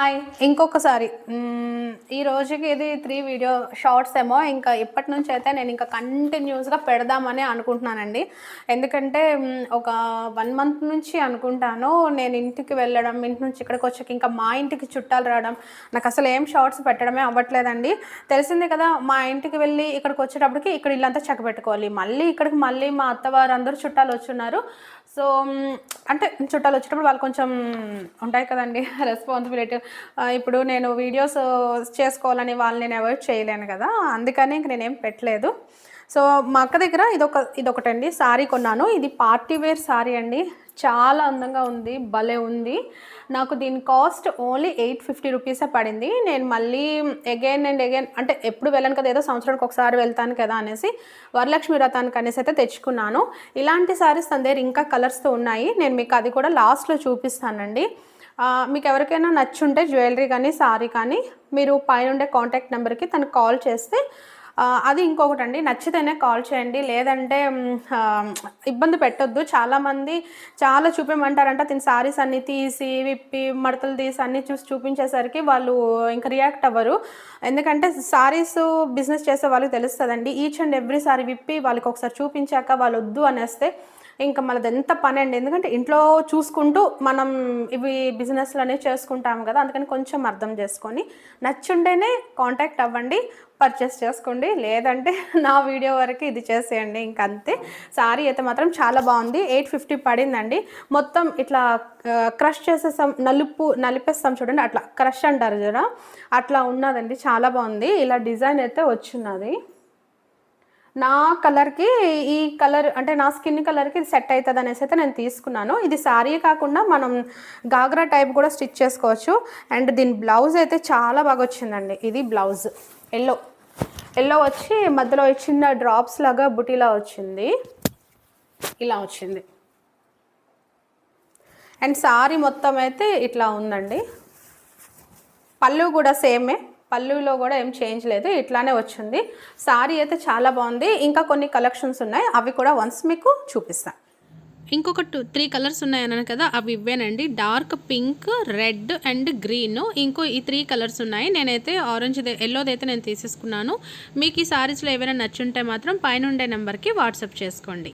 Hi. ఇంకొకసారి ఈ రోజుకి ఇది 3 వీడియో షార్ట్స్ ఏమో ఇంకా ఇప్పటి నుంచి అయితే నేను ఇంకా కంటిన్యూస్గా పెడదామని అనుకుంటున్నానండి. ఎందుకంటే ఒక 1 మంత్ నుంచి అనుకుంటాను నేను ఇంటికి వెళ్ళడం, ఇంటి నుంచి ఇక్కడికి వచ్చాక ఇంకా మా ఇంటికి చుట్టాలు రావడం, నాకు అసలు ఏం షార్ట్స్ పెట్టడమే అవ్వట్లేదండి. తెలిసిందే కదా, మా ఇంటికి వెళ్ళి ఇక్కడికి వచ్చేటప్పటికి ఇక్కడ ఇల్లంతా చక్కబెట్టుకోవాలి, మళ్ళీ ఇక్కడికి మళ్ళీ మా అత్తవారు అందరూ చుట్టాలు వచ్చున్నారు. సో అంటే చుట్టాలు వచ్చేటప్పుడు వాళ్ళు కొంచెం ఉంటాయి కదండి రెస్పాన్సిబిలిటీ. ఇప్పుడు నేను వీడియోస్ చేసుకోవాలని వాళ్ళని నేను అవాయిడ్ చేయలేను కదా, అందుకని ఇంక నేనేం పెట్టలేదు. సో మా అక్క దగ్గర ఇదొకటండి సారీ కొన్నాను. ఇది పార్టీ వేర్ సారీ అండి, చాలా అందంగా ఉంది, భలే ఉంది. నాకు దీని కాస్ట్ ఓన్లీ 850 రూపీసే పడింది. నేను మళ్ళీ అగైన్ అండ్ అగైన్ అంటే ఎప్పుడు వెళ్ళను కదా, ఏదో సంవత్సరానికి ఒకసారి వెళ్తాను కదా అనేసి వరలక్ష్మి వ్రతానికి అనేసి అయితే తెచ్చుకున్నాను. ఇలాంటి సారీస్ తన దగ్గర ఇంకా కలర్స్తో ఉన్నాయి, నేను మీకు అది కూడా లాస్ట్లో చూపిస్తానండి. మీకు ఎవరికైనా నచ్చుంటే జ్యువెలరీ కానీ సారీ కానీ మీరు పైన ఉండే కాంటాక్ట్ నెంబర్కి తనకు కాల్ చేస్తే అది ఇంకొకటండి, నచ్చితేనే కాల్ చేయండి, లేదంటే ఇబ్బంది పెట్టొద్దు. చాలామంది చాలా చూపించమంటారంట, తిని సారీస్ అన్నీ తీసి విప్పి మడతలు తీసి అన్నీ చూసి చూపించేసరికి వాళ్ళు ఇంకా రియాక్ట్ అవ్వరు. ఎందుకంటే సారీస్ బిజినెస్ చేసే వాళ్ళకి తెలుస్తుందండి, ఈచ్ అండ్ ఎవ్రీ సారీ విప్పి వాళ్ళకి ఒకసారి చూపించాక వాళ్ళు వద్దు అనేస్తే ఇంకా మనది ఎంత పని అండి. ఎందుకంటే ఇంట్లో చూసుకుంటూ మనం ఇవి బిజినెస్లు అనేవి చేసుకుంటాం కదా, అందుకని కొంచెం అర్థం చేసుకొని నచ్చుంటేనే కాంటాక్ట్ అవ్వండి, పర్చేస్ చేసుకోండి, లేదంటే నా వీడియో వరకు ఇది చేసేయండి, ఇంకంతే. సారీ అయితే మాత్రం చాలా బాగుంది, 850 పడిందండి. మొత్తం ఇట్లా క్రష్ చేసేసాం, నలిపేస్తాం చూడండి, అట్లా క్రష్ అంటారు చూడ, అట్లా ఉన్నదండి, చాలా బాగుంది. ఇలా డిజైన్ అయితే వచ్చిన్నది. నా కలర్కి ఈ కలర్ అంటే నా స్కిన్ కలర్కి ఇది సెట్ అవుతుంది అనేసి అయితే నేను తీసుకున్నాను. ఇది శారీ కాకుండా మనం గాగ్రా టైప్ కూడా స్టిచ్ చేసుకోవచ్చు. అండ్ దీని బ్లౌజ్ అయితే చాలా బాగా వచ్చిందండి. ఇది బ్లౌజ్ ఎల్లో వచ్చి మధ్యలో చిన్న డ్రాప్స్ లాగా బుటీలా వచ్చింది, ఇలా వచ్చింది. అండ్ శారీ మొత్తం అయితే ఇట్లా ఉందండి. పళ్ళు కూడా సేమే, పళ్ళులో కూడా ఏం చేంజ్ లేదు, ఇట్లానే వచ్చింది. సారీ అయితే చాలా బాగుంది. ఇంకా కొన్ని కలెక్షన్స్ ఉన్నాయి, అవి కూడా వన్స్ మీకు చూపిస్తాను. ఇంకొక 3 కలర్స్ ఉన్నాయన్నాను కదా, అవి ఇవ్వేనండి. Dark pink, red and green, ఇంకో ఈ 3 కలర్స్ ఉన్నాయి. నేనైతే ఆరెంజ్ ఎల్లోదైతే నేను తీసేసుకున్నాను. మీకు ఈ సారీస్లో ఏవైనా నచ్చుంటే మాత్రం పైన ఉండే నెంబర్కి వాట్సాప్ చేసుకోండి.